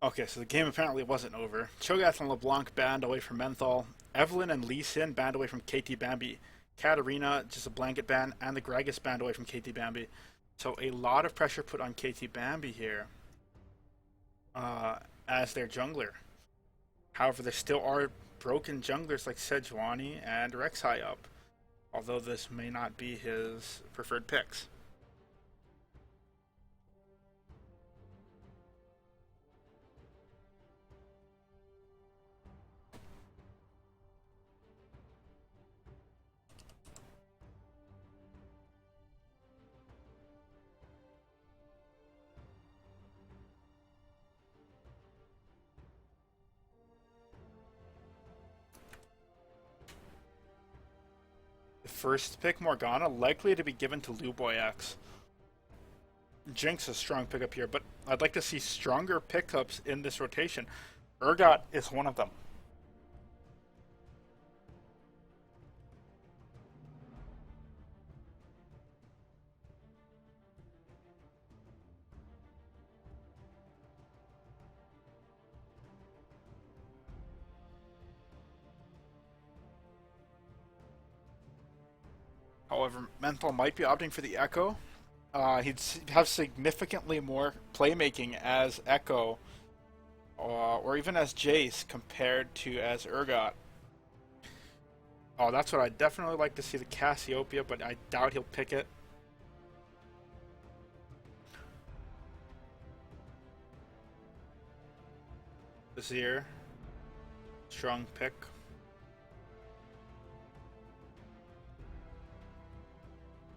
Okay, so the game apparently wasn't over. Cho'Gath and LeBlanc banned away from Menthol. Evelynn and Lee Sin banned away from KT Bambi. Katarina, just a blanket ban, and the Gragas banned away from KT Bambi. So a lot of pressure put on KT Bambi here uh, as their jungler. However, there still are broken junglers like Sejuani and Rek'Sai up, although this may not be his preferred picks. The first pick, Morgana, likely to be given to Luboy X. Jinx is a strong pickup here, but I'd like to see stronger pickups in this rotation. Urgot is one of them. However, Menthol might be opting for the Echo. He'd have significantly more playmaking as Echo, or even as Jace, compared to as Urgot. Oh, that's what I'd definitely like to see, the Cassiopeia, but I doubt he'll pick it. Azir, strong pick.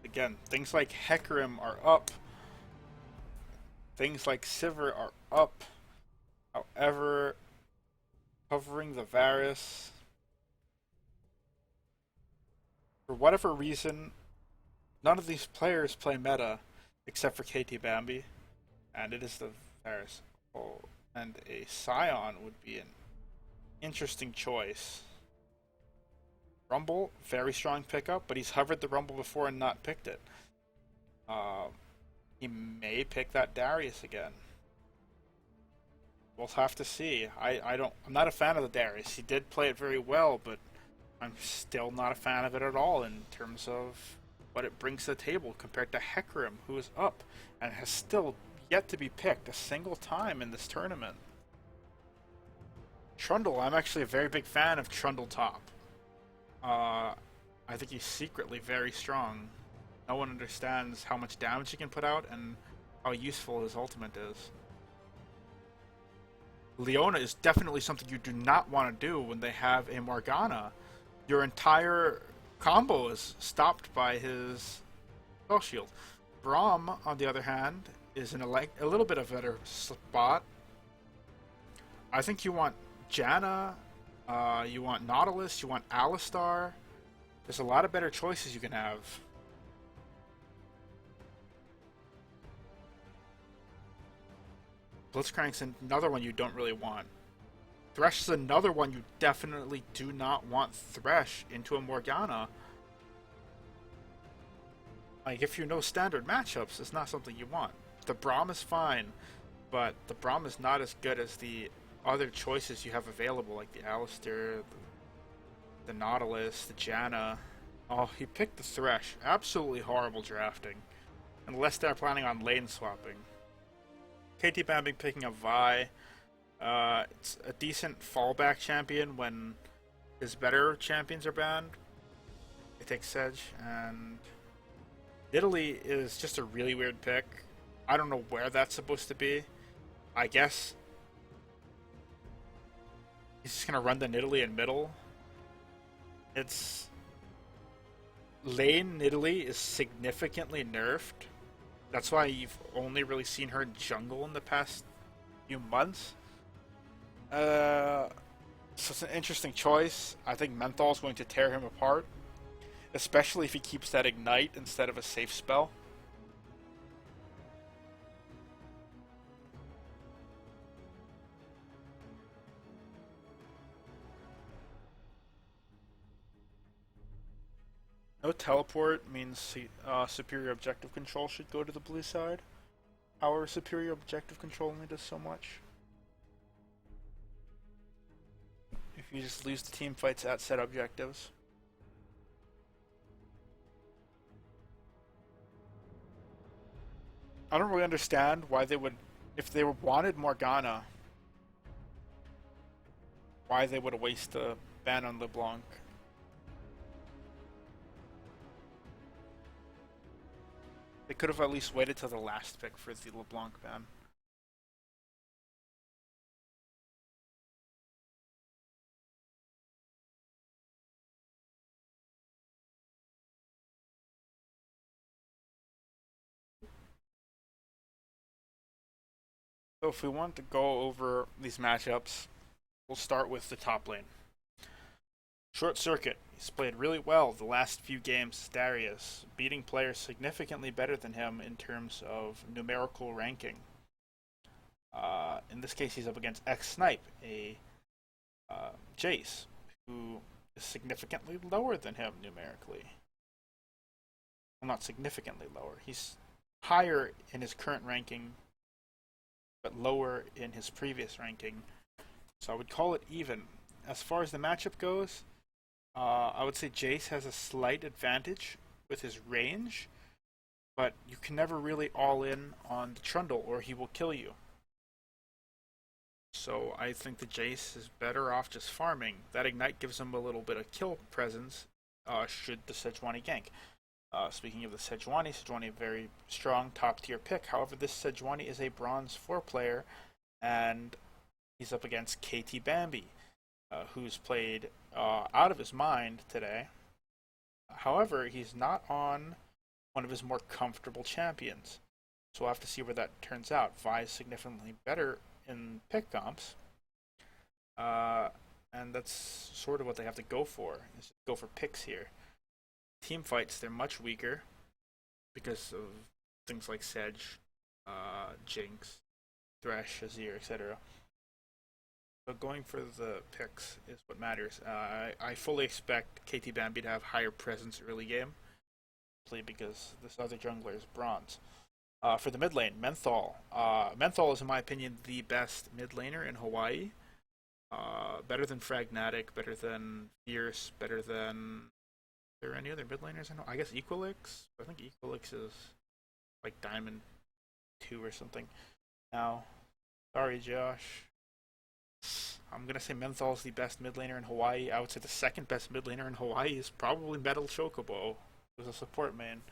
Again, things like Hecarim are up. Things like Sivir are up. However, covering the Varus, for whatever reason, none of these players play meta except for KT Bambi, and it is the Varus. Oh, and a Scion would be an interesting choice. Rumble, very strong pickup, but he's hovered the Rumble before and not picked it. Uh, he may pick that Darius again. We'll have to see. I'm not a fan of the Darius. He did play it very well, but I'm still not a fan of it at all in terms of what it brings to the table compared to Hecarim, who is up and has still yet to be picked a single time in this tournament. Trundle, I'm actually a very big fan of Trundle top. I think he's secretly very strong. No one understands how much damage he can put out and how useful his ultimate is. Leona is definitely something you do not want to do when they have a Morgana. Your entire combo is stopped by his spell shield. Braum, on the other hand, is in a little bit of a better spot. I think you want Janna, you want Nautilus, you want Alistar. There's a lot of better choices you can have. Blitzcrank's another one you don't really want. Thresh is another one you definitely do not want Thresh into a Morgana. Like, if you know standard matchups, it's not something you want. The Braum is fine, but the Braum is not as good as the other choices you have available, like the Alistar, the Nautilus, the Janna. Oh, he picked the Thresh. Absolutely horrible drafting. Unless they're planning on lane swapping. KT Bambi picking a Vi. It's a decent fallback champion when his better champions are banned. They take Sedge, and Italy is just a really weird pick. I don't know where that's supposed to be. I guess he's just gonna run the Nidalee in middle. It's lane Nidalee is significantly nerfed. That's why you've only really seen her in jungle in the past few months. So it's an interesting choice. I think Menthol's going to tear him apart, especially if he keeps that Ignite instead of a safe spell. No teleport means superior objective control should go to the blue side. Our superior objective control only does so much. You just lose the team fights at set objectives. I don't really understand why they would, if they wanted Morgana, why they would waste the ban on LeBlanc. They could have at least waited till the last pick for the LeBlanc ban. So if we want to go over these matchups, we'll start with the top lane. Short Circuit. He's played really well the last few games, Darius, beating players significantly better than him in terms of numerical ranking. In this case, he's up against X-Snipe, a Jace, who is significantly lower than him numerically. Well, not significantly lower. He's higher in his current ranking, but lower in his previous ranking. So I would call it even. As far as the matchup goes, I would say Jace has a slight advantage with his range, but you can never really all in on the Trundle or he will kill you. So I think the Jace is better off just farming. That Ignite gives him a little bit of kill presence should the Sejuani gank. Speaking of the Sejuani, a very strong top tier pick. However, this Sejuani is a bronze 4 player and he's up against KT Bambi, who's played out of his mind today. However, he's not on one of his more comfortable champions. So we'll have to see where that turns out. Vi is significantly better in pick comps. And that's sort of what they have to go for. Is go for picks here. Team fights, they're much weaker because of things like Sedge, Jinx, Thresh, Azir, etc. But going for the picks is what matters. I fully expect KT Bambi to have higher presence early game, simply because this other jungler is bronze. For the mid lane, Menthol. Menthol is, in my opinion, the best mid laner in Hawaii. Better than Fragnatic, better than Fierce, better than... Are there any other mid laners? I guess Equilix. I think Equilix is like Diamond 2 or something. Now, sorry, Josh. I'm gonna say Menthol is the best mid laner in Hawaii. I would say the second best mid laner in Hawaii is probably Metal Chocobo, who's a support main.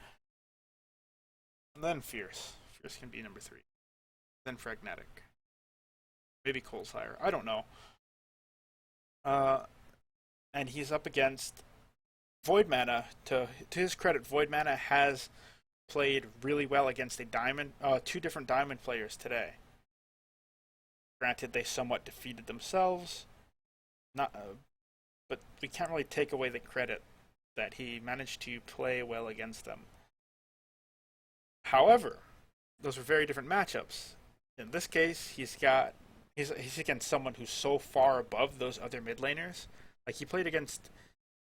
And then Fierce. Fierce can be number 3. Then Fragnatic. Maybe Cole's higher. I don't know. And he's up against Void Mana. To his credit, Void Mana has played really well against a diamond, 2 different diamond players today. Granted, they somewhat defeated themselves. Not, but we can't really take away the credit that he managed to play well against them. However, those were very different matchups. In this case, he's against someone who's so far above those other mid laners. Like, he played against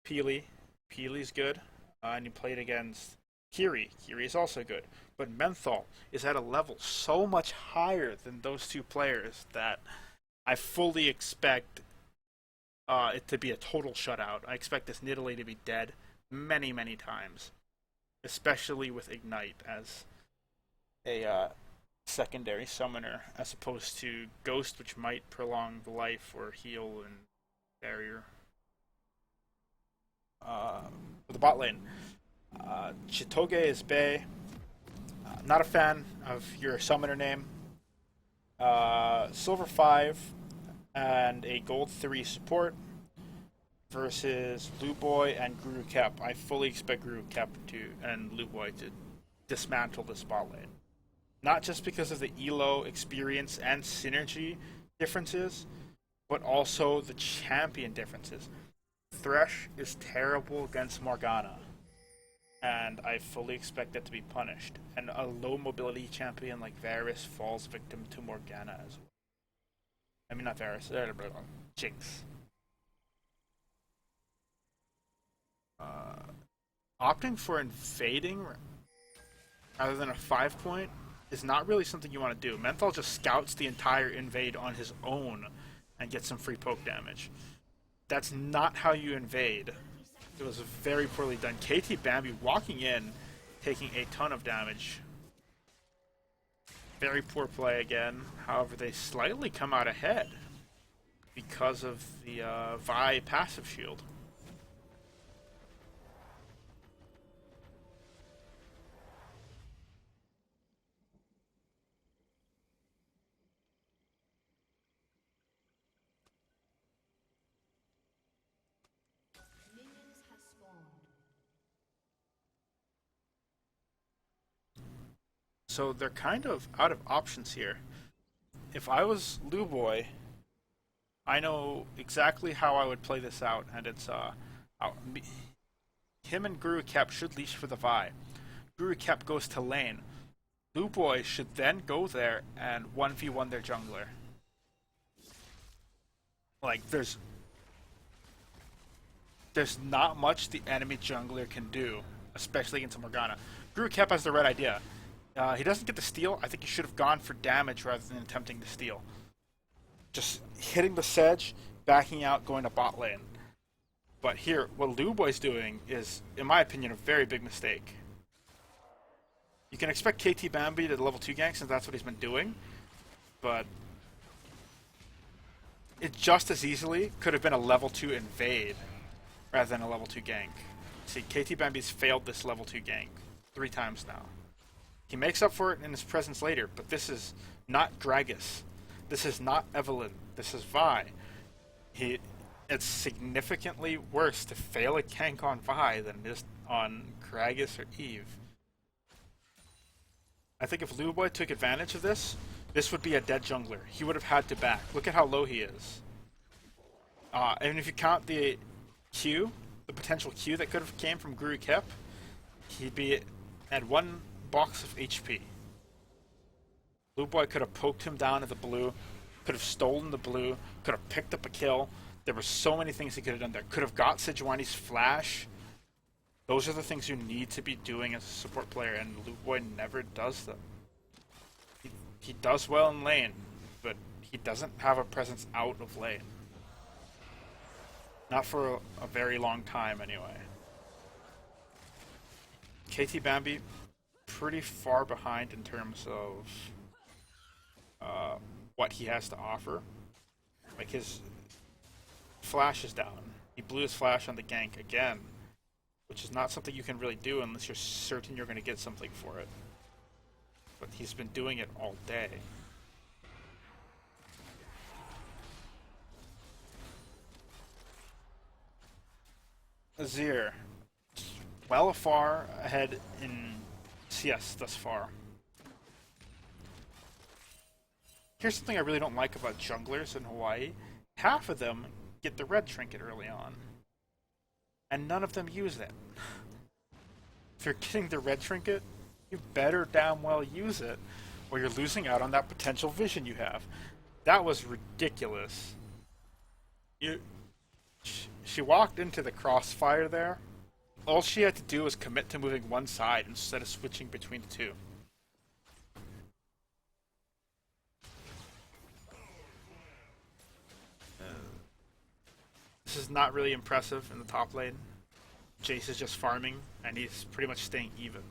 Peely. Peely's good. And he played against Kiri. Kiri is also good. But Menthol is at a level so much higher than those 2 players that I fully expect it to be a total shutout. I expect this Nidalee to be dead many, many times. Especially with Ignite as a secondary summoner, as opposed to Ghost, which might prolong the life or heal and barrier. For the bot lane, Chitoge is Bay. Not a fan of your summoner name. Silver 5 and a Gold 3 support versus Luboy and Guru Kep. I fully expect Guru Kep and Luboy to dismantle this bot lane. Not just because of the elo experience and synergy differences, but also the champion differences. Thresh is terrible against Morgana, and I fully expect that to be punished. And a low mobility champion like Varus falls victim to Morgana as well. I mean, not Varus, Jinx. Opting for invading rather than a 5-point is not really something you want to do. Menthol just scouts the entire invade on his own and gets some free poke damage. That's not how you invade. It was very poorly done. KT Bambi walking in, taking a ton of damage. Very poor play again. However, they slightly come out ahead because of the Vi passive shield. So they're kind of out of options here. If I was Luboy, I know exactly how I would play this out, and it's him and Guru Kep should leash for the Vi. Guru Kep goes to lane. Luboy should then go there and 1v1 their jungler. Like, there's not much the enemy jungler can do, especially against Morgana. Guru Kep has the right idea. He doesn't get the steal. I think he should have gone for damage rather than attempting to steal. Just hitting the sedge, backing out, going to bot lane. But here, what Luboy's doing is, in my opinion, a very big mistake. You can expect KT Bambi to level 2 gank since that's what he's been doing, but it just as easily could have been a level 2 invade rather than a level 2 gank. See, KT Bambi's failed this level 2 gank 3 times now. He makes up for it in his presence later, but this is not Gragas. This is not Evelynn. This is Vi. It's significantly worse to fail a gank on Vi than it is on Gragas or Eve. I think if Luboy took advantage of this, this would be a dead jungler. He would have had to back. Look at how low he is. And if you count the Q, the potential Q that could have came from Guru Kep, he'd be at 1 box of HP. Luboy could have poked him down at the blue, could have stolen the blue, could have picked up a kill. There were so many things he could have done there. Could have got Sejuani's flash. Those are the things you need to be doing as a support player, and Luboy never does them. He does well in lane, but he doesn't have a presence out of lane. Not for a very long time, anyway. KT Bambi, pretty far behind in terms of what he has to offer. Like, his flash is down. He blew his flash on the gank again, which is not something you can really do unless you're certain you're going to get something for it. But he's been doing it all day. Azir, well far ahead in CS thus far. Here's something I really don't like about junglers in Hawaii. Half of them get the red trinket early on, and none of them use it. If you're getting the red trinket, you better damn well use it, or you're losing out on that potential vision you have. That was ridiculous. She walked into the crossfire there. All she had to do was commit to moving one side instead of switching between the two. This is not really impressive in the top lane. Jace is just farming, and he's pretty much staying even,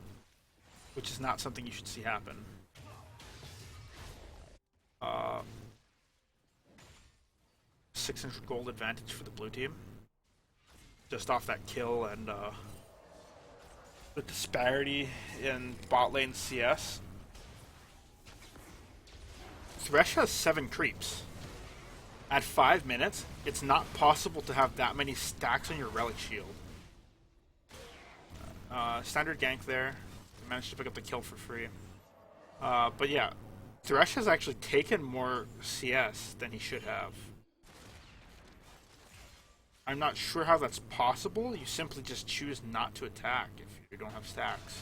which is not something you should see happen. 600 gold advantage for the blue team. Just off that kill and the disparity in bot lane CS. Thresh has 7 creeps. At 5 minutes, it's not possible to have that many stacks on your relic shield. Standard gank there. Managed to pick up the kill for free. But yeah, Thresh has actually taken more CS than he should have. I'm not sure how that's possible. You simply just choose not to attack if you don't have stacks.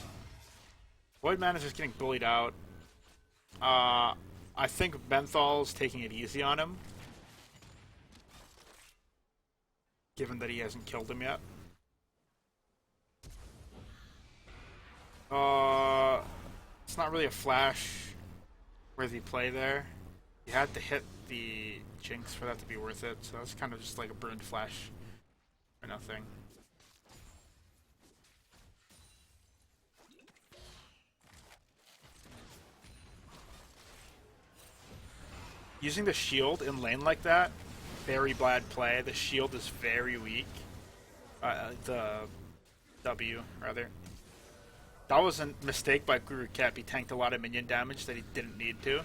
Voidman is just getting bullied out. I think Menthal's taking it easy on him, given that he hasn't killed him yet. It's not really a flash-worthy play there. You had to hit the Jinx for that to be worth it, so that's kind of just like a burned flash or nothing. Using the shield in lane like that, very bad play. The shield is very weak. The W, rather. That was a mistake by Guru Cap. He tanked a lot of minion damage that he didn't need to.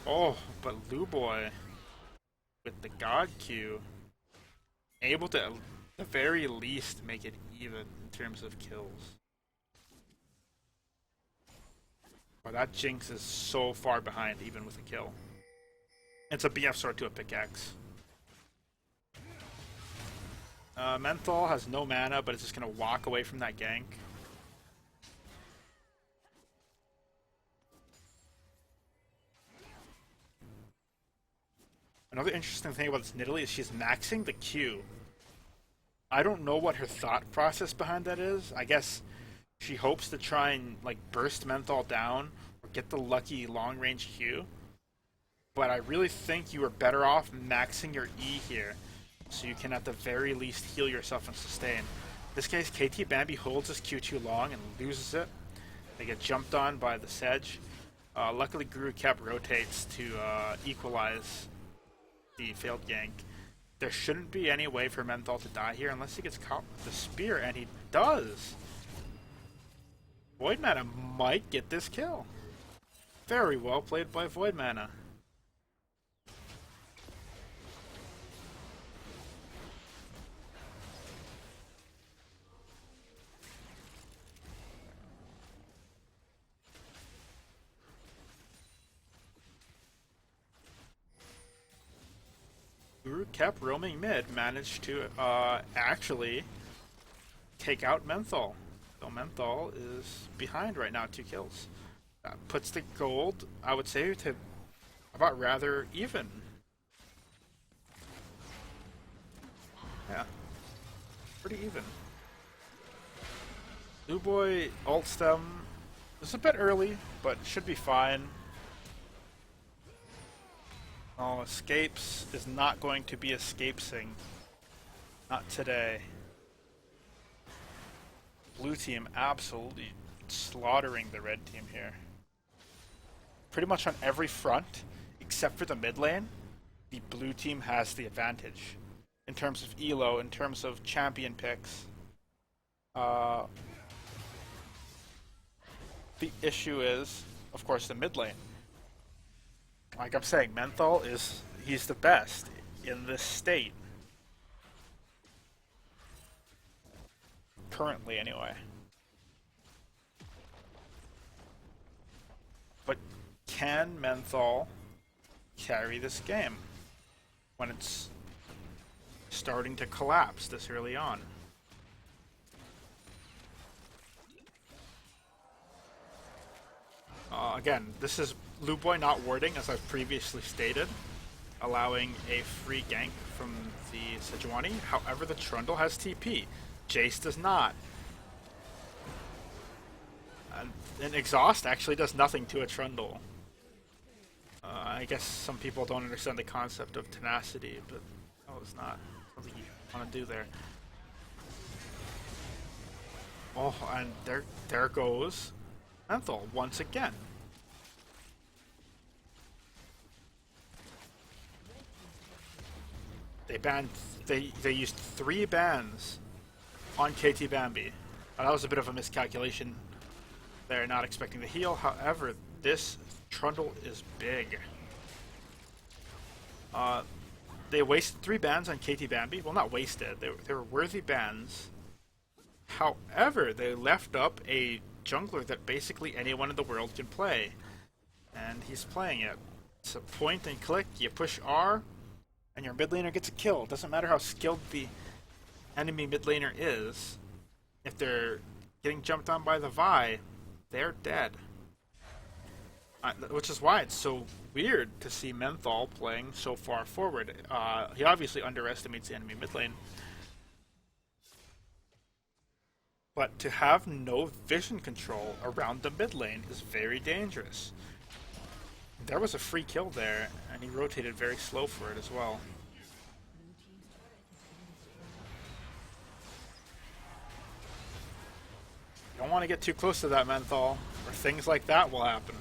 Oh, but Luboy with the God Q, able to, at the very least, make it even in terms of kills. Oh, that Jinx is so far behind, even with a kill. It's a BF sword to a pickaxe. Menthol has no mana, but it's just going to walk away from that gank. Another interesting thing about this Nidalee is she's maxing the Q. I don't know what her thought process behind that is. I guess she hopes to try and like burst Menthol down or get the lucky long range Q. But I really think you are better off maxing your E here, so you can at the very least heal yourself and sustain. In this case, KT Bambi holds his Q too long and loses it. They get jumped on by the Sedge. Luckily, Guru Cap rotates to equalize the failed gank. There shouldn't be any way for Menthol to die here unless he gets caught with the spear, and he does! Void Mana might get this kill. Very well played by Void Mana. Guru Cap roaming mid managed to actually take out Menthol. So Menthol is behind right now, 2 kills. That puts the gold, I would say, to about rather even. Yeah, pretty even. Luboy ult stem is a bit early, but should be fine. Oh, escapes is not going to be escapesing. Not today. Blue team absolutely slaughtering the red team here. Pretty much on every front, except for the mid lane, the blue team has the advantage. In terms of elo, in terms of champion picks. The issue is, of course, the mid lane. Like I'm saying, Menthol he's the best in this state. Currently, anyway. But can Menthol carry this game when it's starting to collapse this early on? Again, this is Luboy not warding, as I've previously stated, allowing a free gank from the Sejuani. However, the Trundle has TP. Jace does not. And Exhaust actually does nothing to a Trundle. I guess some people don't understand the concept of tenacity, but that was not something you want to do there. Oh, and there goes Menthol once again. They used 3 bans on KT Bambi. That was a bit of a miscalculation. They're not expecting the heal. However, this Trundle is big. They wasted 3 bans on KT Bambi. Well, not wasted. They were worthy bans. However, they left up a jungler that basically anyone in the world can play. And he's playing it. It's a point and click. You push R, and your mid laner gets a kill. It doesn't matter how skilled the enemy mid laner is. If they're getting jumped on by the Vi, they're dead. Which is why it's so weird to see Menthol playing so far forward. He obviously underestimates the enemy mid lane. But to have no vision control around the mid lane is very dangerous. There was a free kill there, and he rotated very slow for it as well. You don't want to get too close to that Menthol, or things like that will happen.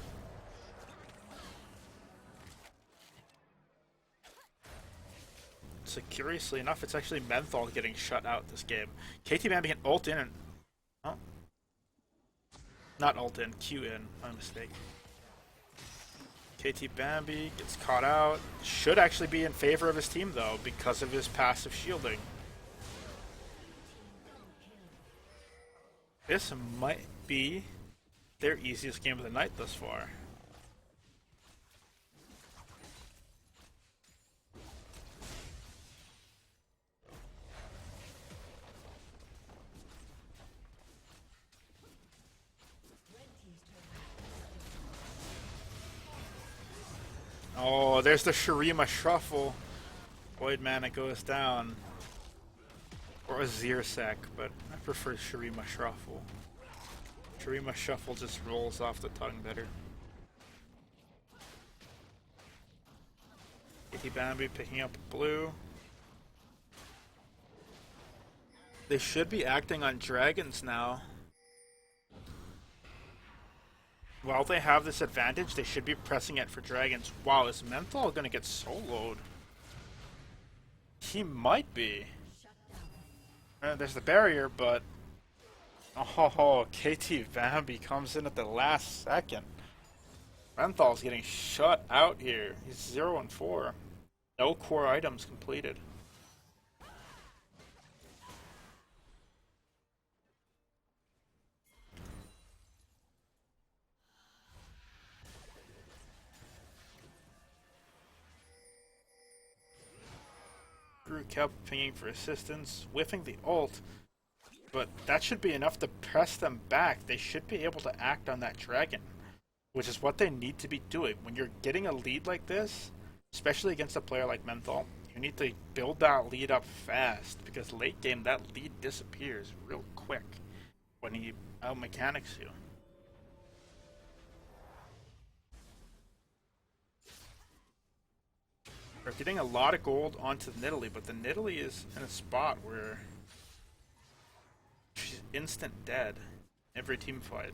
So curiously enough, it's actually Menthol getting shut out this game. KT Bambi can ult in and... Oh. Not ult in, Q in. My mistake. KT Bambi gets caught out. Should actually be in favor of his team though, because of his passive shielding. This might be their easiest game of the night thus far. Oh, there's the Shurima Shuffle. Void Mana goes down. Or a Zirsek, but I prefer Shurima Shuffle. Shurima Shuffle just rolls off the tongue better. KT Bambi picking up blue. They should be acting on dragons now. While they have this advantage, they should be pressing it for dragons. Wow, is Menthol gonna get soloed? He might be. There's the barrier, but... Oh, KT Bambi comes in at the last second. Menthol's getting shut out here. He's 0 and 4. No core items completed. Guru kept pinging for assistance, whiffing the ult, but that should be enough to press them back. They should be able to act on that dragon, which is what they need to be doing. When you're getting a lead like this, especially against a player like Menthol, you need to build that lead up fast, because late game that lead disappears real quick when he out-mechanics you. We're getting a lot of gold onto the Nidalee, but the Nidalee is in a spot where she's instant dead every team fight.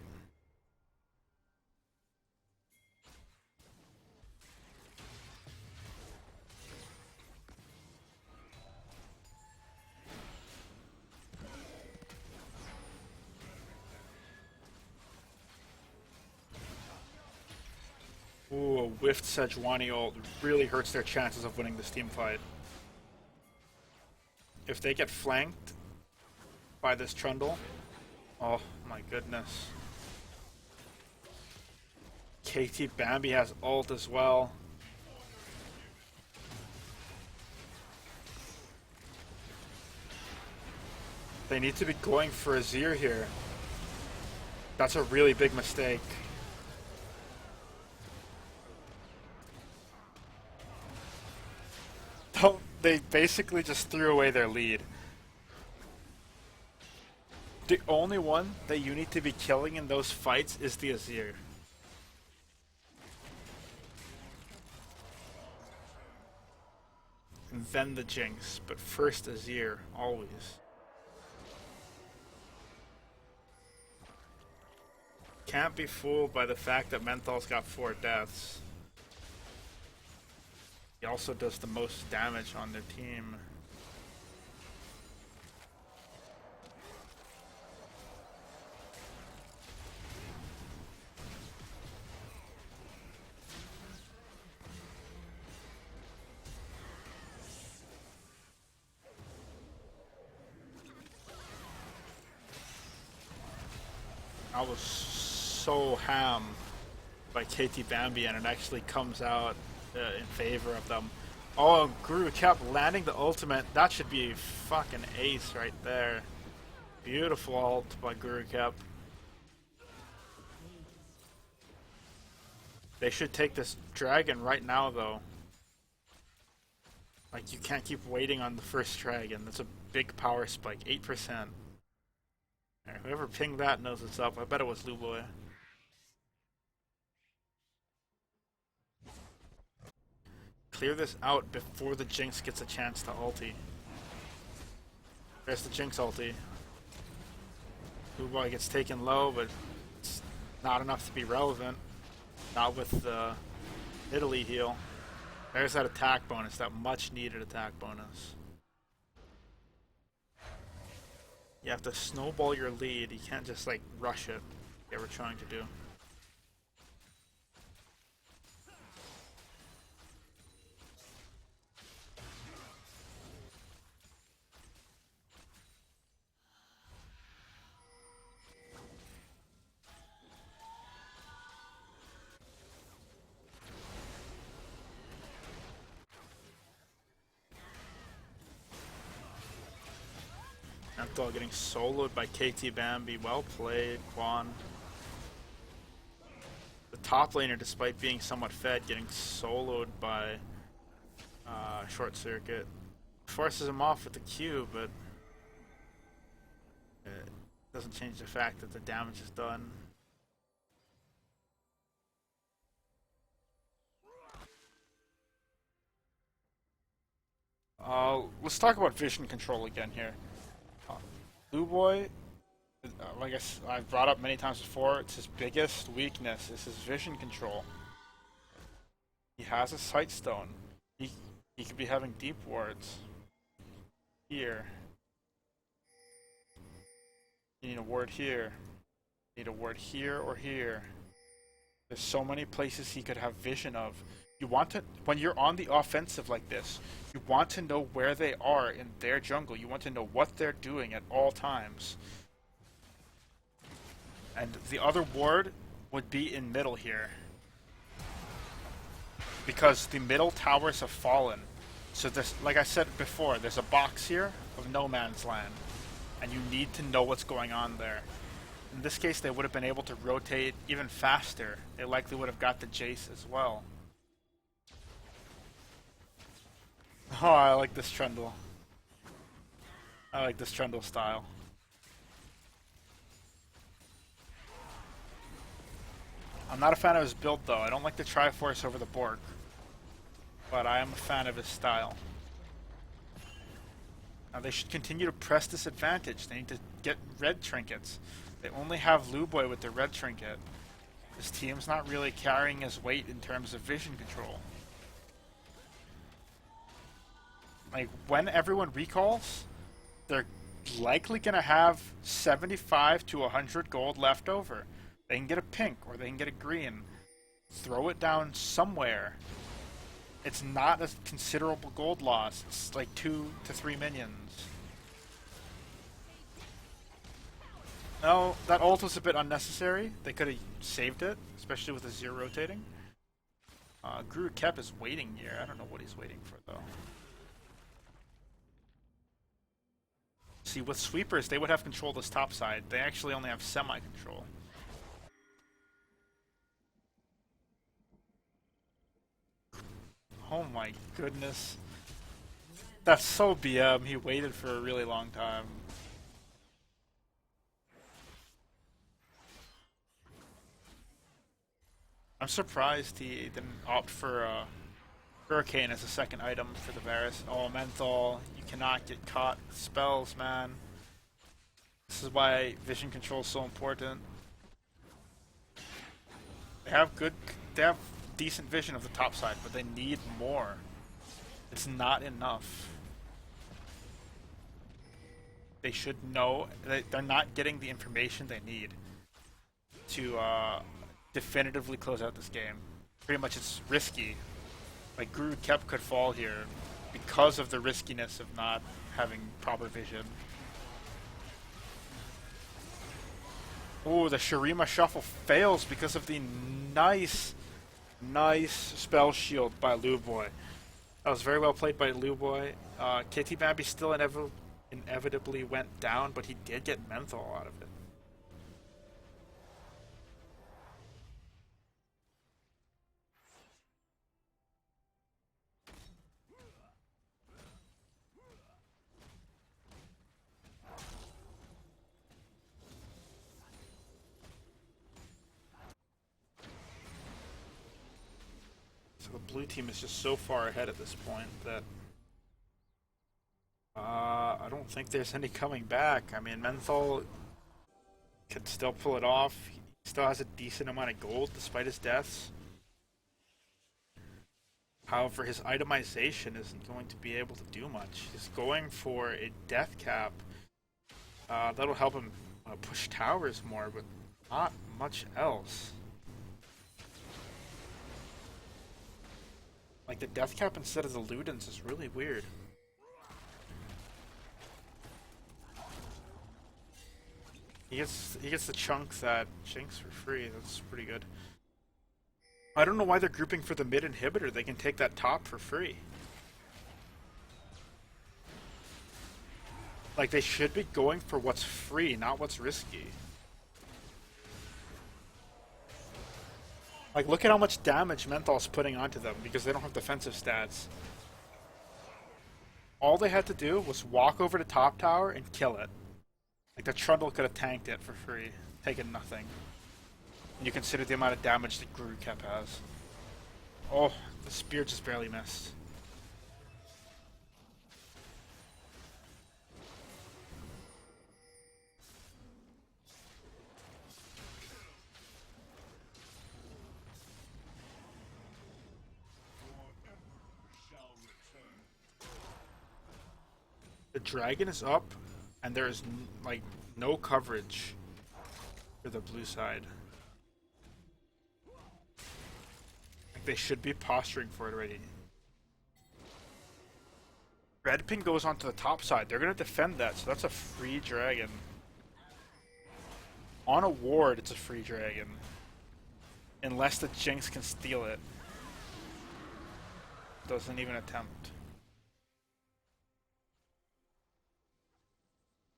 Ooh, a whiffed Sejuani ult really hurts their chances of winning this team fight. If they get flanked by this Trundle, oh my goodness. KT Bambi has ult as well. They need to be going for a Azir here. That's a really big mistake. They basically just threw away their lead. The only one that you need to be killing in those fights is the Azir. And then the Jinx, but first Azir, always. Can't be fooled by the fact that Menthol's got 4 deaths. He also does the most damage on their team. I was so ham by KT Bambi, and it actually comes out in favor of them. Oh, Guru kept landing the ultimate. That should be a fucking ace right there. Beautiful ult by Guru Kep. They should take this dragon right now, though. Like, you can't keep waiting on the first dragon. That's a big power spike, 8%. Right, whoever pinged that knows what's up. I bet it was Luboy. clear this out before the Jinx gets a chance to ulti. There's the Jinx ulti. Blue Boy gets taken low, but it's not enough to be relevant. Not with the Italy heal. There's that attack bonus, that much needed attack bonus. You have to snowball your lead. You can't just like rush it. Like we're trying to do. Menthol getting soloed by KT Bambi. Well played, Quan. The top laner, despite being somewhat fed, getting soloed by Short Circuit. Forces him off with the Q, but it doesn't change the fact that the damage is done. Let's talk about vision control again here. Blue Boy, like I've brought up many times before, it's his biggest weakness is his vision control. He has a sight stone. He could be having deep wards. Here. You need a ward here. You need a ward here or here. There's so many places he could have vision of. You want to, when you're on the offensive like this, you want to know where they are in their jungle. You want to know what they're doing at all times. And the other ward would be in middle here. Because the middle towers have fallen. So this, like I said before, there's a box here of no man's land. And you need to know what's going on there. In this case, they would have been able to rotate even faster. They likely would have got the Jace as well. Oh, I like this Trundle. I like this Trundle style. I'm not a fan of his build though. I don't like the Triforce over the Bork. But I am a fan of his style. Now they should continue to press this advantage. They need to get red trinkets. They only have Luboy with the red trinket. This team's not really carrying his weight in terms of vision control. Like, when everyone recalls, they're likely going to have 75 to 100 gold left over. They can get a pink, or they can get a green. Throw it down somewhere. It's not a considerable gold loss. It's like 2 to 3 minions. No, that ult was a bit unnecessary. They could have saved it, especially with the Zero rotating. Guru Kep is waiting here. I don't know what he's waiting for, though. See, with sweepers, they would have control this top side. They actually only have semi-control. Oh my goodness. That's so BM. He waited for a really long time. I'm surprised he didn't opt for Hurricane as a second item for the Varus. Oh, Menthol, you cannot get caught with spells, man. This is why vision control is so important. They have decent vision of the top side, but they need more. It's not enough. They should know that they're not getting the information they need to definitively close out this game. Pretty much it's risky. Like, Guru Kep could fall here because of the riskiness of not having proper vision. Oh, the Shurima Shuffle fails because of the nice spell shield by Luboy. That was very well played by Luboy. KT Bambi still inevitably went down, but he did get Menthol out of it. So the blue team is just so far ahead at this point that I don't think there's any coming back. I mean, Menthol can still pull it off. He still has a decent amount of gold despite his deaths. However, his itemization isn't going to be able to do much. He's going for a death cap. That'll help him push towers more, but not much else. Like, the death cap instead of the Ludens is really weird. He gets the chunk that Jinx for free. That's pretty good. I don't know why they're grouping for the mid inhibitor. They can take that top for free. Like, they should be going for what's free, not what's risky. Like, look at how much damage Menthol's putting onto them because they don't have defensive stats. All they had to do was walk over to top tower and kill it. Like, the Trundle could have tanked it for free, taken nothing. And you consider the amount of damage that Guru Kep has. Oh, the spear just barely missed. The dragon is up, and there is like no coverage for the blue side. Like, they should be posturing for it already. Red ping goes onto the top side. They're gonna defend that, so that's a free dragon. On a ward, it's a free dragon. Unless the Jinx can steal it. Doesn't even attempt.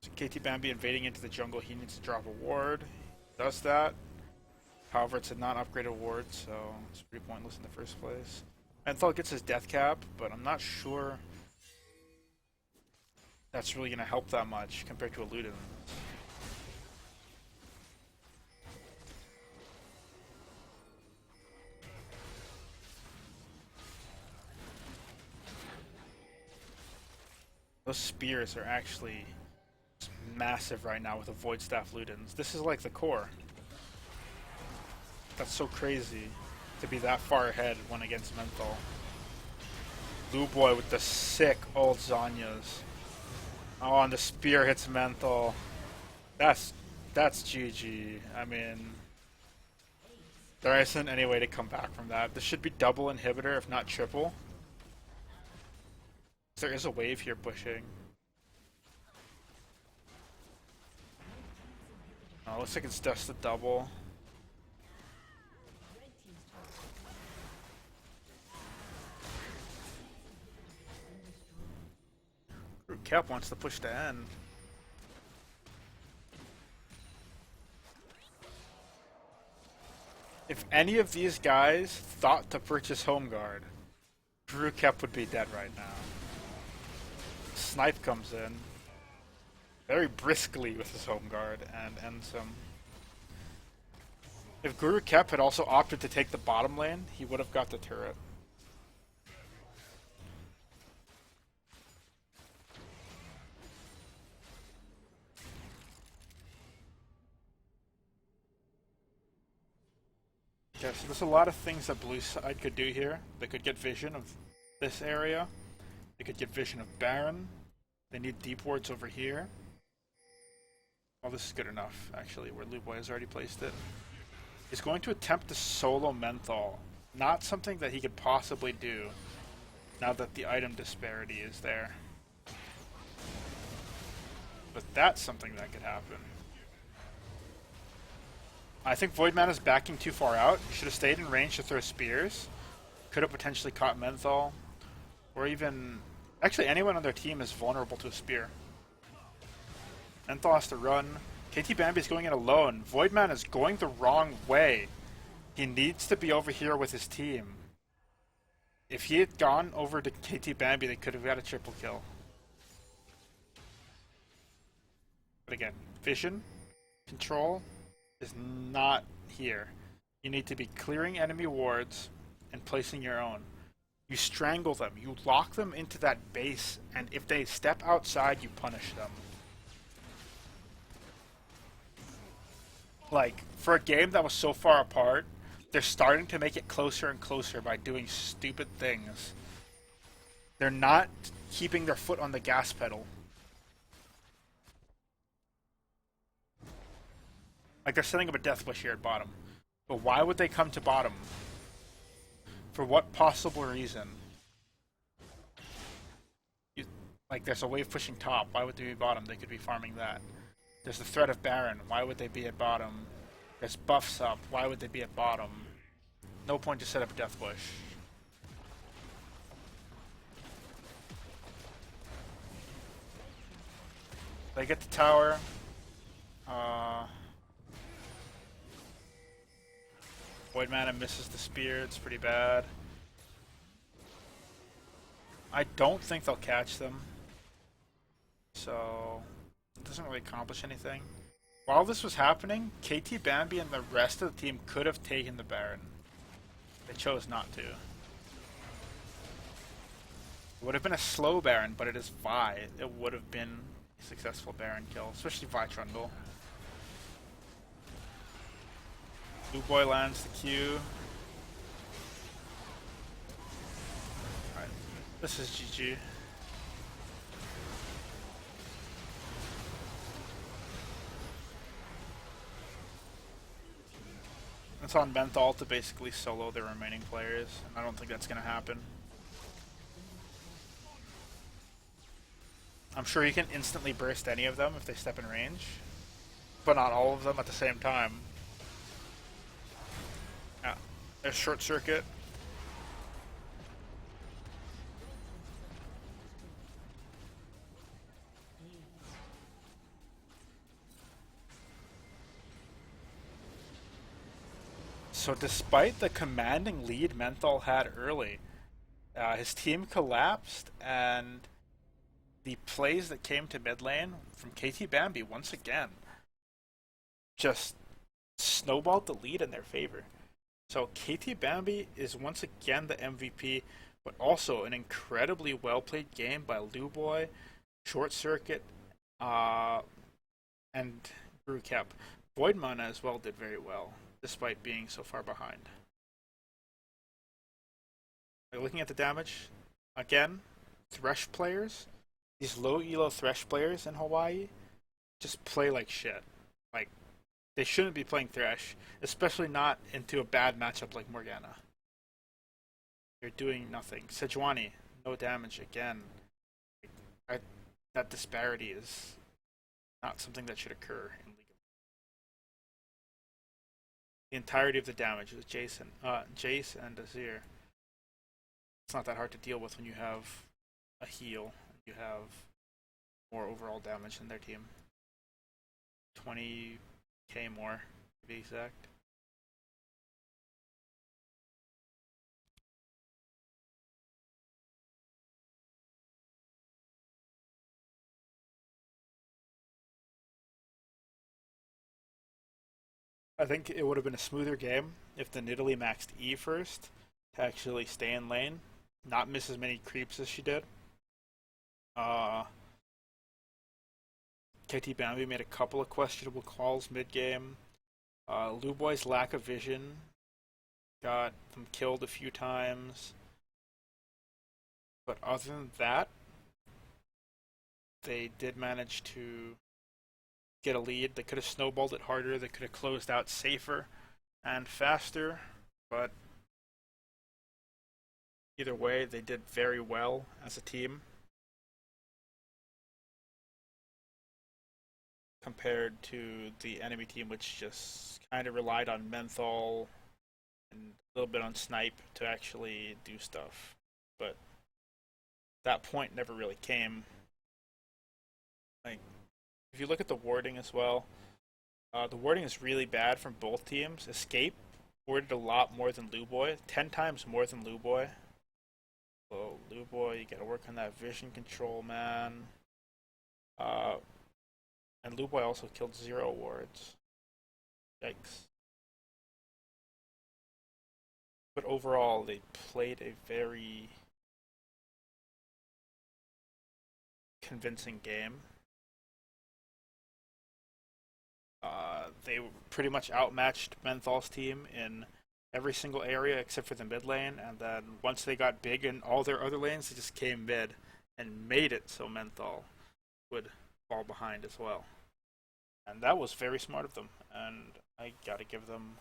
So KT Bambi invading into the jungle, he needs to drop a ward. He does that. However, it's a non-upgraded ward, so it's pretty pointless in the first place. Menthol gets his death cap, but I'm not sure that's really going to help that much compared to a Luden. Those spears are actually massive right now with the Void Staff Ludens. This is like the core. That's so crazy to be that far ahead when against Menthol. Blue Boy with the sick old Zanyas. Oh, and the spear hits Menthol. That's GG. I mean, there isn't any way to come back from that. This should be double inhibitor, if not triple. There is a wave here pushing. Oh, looks like it's just a double. Kep wants to push to end. If any of these guys thought to purchase Home Guard, Guru Kep would be dead right now. Snipe comes in very briskly with his Home Guard and ends him. If Guru Kep had also opted to take the bottom lane, he would have got the turret. Okay, so there's a lot of things that blue side could do here. They could get vision of this area. They could get vision of Baron. They need deep wards over here. Well, this is good enough, actually, where Luboy has already placed it. He's going to attempt to solo Menthol. Not something that he could possibly do now that the item disparity is there. But that's something that could happen. I think Voidman is backing too far out. He should have stayed in range to throw spears. Could have potentially caught Menthol. Or even... Actually, anyone on their team is vulnerable to a spear. Menthol has to run. KT Bambi is going in alone. Voidman is going the wrong way. He needs to be over here with his team. If he had gone over to KT Bambi, they could have got a triple kill. But again, vision, control is not here. You need to be clearing enemy wards and placing your own. You strangle them. You lock them into that base, and if they step outside, you punish them. Like, for a game that was so far apart, they're starting to make it closer and closer by doing stupid things. They're not keeping their foot on the gas pedal. Like, they're setting up a death wish here at bottom. But why would they come to bottom? For what possible reason? Like, there's a wave pushing top. Why would they be bottom? They could be farming that. There's the threat of Baron. Why would they be at bottom? There's buffs up. Why would they be at bottom? No point to set up a death wish. They get the tower. Void Mana misses the spear. It's pretty bad. I don't think they'll catch them. So, it doesn't really accomplish anything. While this was happening, KT Bambi and the rest of the team could have taken the Baron. They chose not to. It would have been a slow Baron, but it is Vi. It would have been a successful Baron kill, especially Vi Trundle. Blue Boy lands the Q. Alright, this is GG. It's on Menthol to basically solo the remaining players, and I don't think that's going to happen. I'm sure you can instantly burst any of them if they step in range, but not all of them at the same time. Yeah, there's Short Circuit. So despite the commanding lead Menthol had early, his team collapsed, and the plays that came to mid lane from KT Bambi once again just snowballed the lead in their favor. So KT Bambi is once again the MVP, but also an incredibly well played game by Luboy, Short Circuit, and Brewcap. Void Mana as well did very well, despite being so far behind. Looking at the damage, again, Thresh players, these low elo Thresh players in Hawaii, just play like shit. Like, they shouldn't be playing Thresh, especially not into a bad matchup like Morgana. They're doing nothing. Sejuani, no damage again. That disparity is not something that should occur in League of Legends. The entirety of the damage is Jace and Azir. It's not that hard to deal with when you have a heal. You have more overall damage than their team. 20k more, to be exact. I think it would have been a smoother game if the Nidalee maxed E first to actually stay in lane, not miss as many creeps as she did. KT Bambi made a couple of questionable calls mid-game. Luboy's lack of vision got them killed a few times. But other than that, they did manage to get a lead. They could have snowballed it harder. They could have closed out safer and faster. But either way, they did very well as a team, compared to the enemy team, which just kind of relied on Menthol and a little bit on Snipe to actually do stuff. But that point never really came. Like, if you look at the warding as well, the warding is really bad from both teams. Escape warded a lot more than Luboy, 10 times more than Luboy. So Luboy, you gotta work on that vision control, man. And Luboy also killed 0 wards. Yikes. But overall, they played a very convincing game. They pretty much outmatched Menthal's team in every single area except for the mid lane, and then once they got big in all their other lanes, they just came mid and made it so Menthal would fall behind as well. And that was very smart of them, and I gotta give them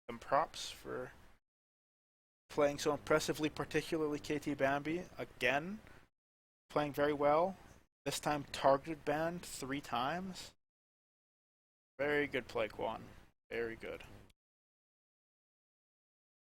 some props for playing so impressively, particularly KT Bambi. Again, playing very well. This time targeted banned 3 times. Very good play, Quan. Very good.